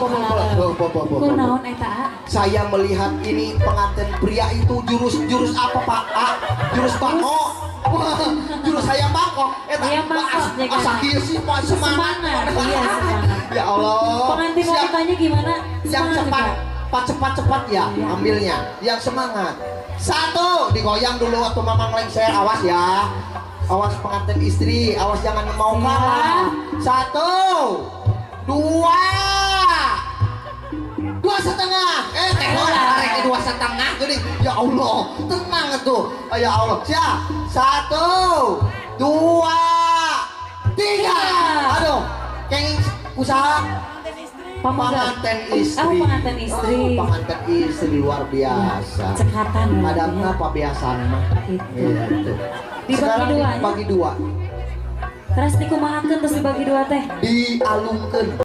Kunaon eta? Saya melihat ini pengantin pria itu jurus apa Pak? Jurus bako. Jurus hayam bako. Eta asa kieu sih Pak semangat. Iya, semangat. Ya Allah. Pengantin wanitanya gimana? Yang cepat ya ambilnya. Yang semangat. 1 digoyang dulu waktu mamang lengser, awas ya. Awas pengantin istri, awas jangan mau kalah. 1, 2, 2,5. Tengok tarik 2,5 gini. Ya Allah, tenang tuh. Ya Allah, siap. 1, 2, 3. Aduh, kenging usaha. Pengantin istri. Pengantin istri. Pengantin istri luar biasa. Cekatan. Ada apa biasanya? Gitu. Dibagi dua. Bagi 2. Terus dikumahakeun terus dibagi 2 teh. Dialungkeun.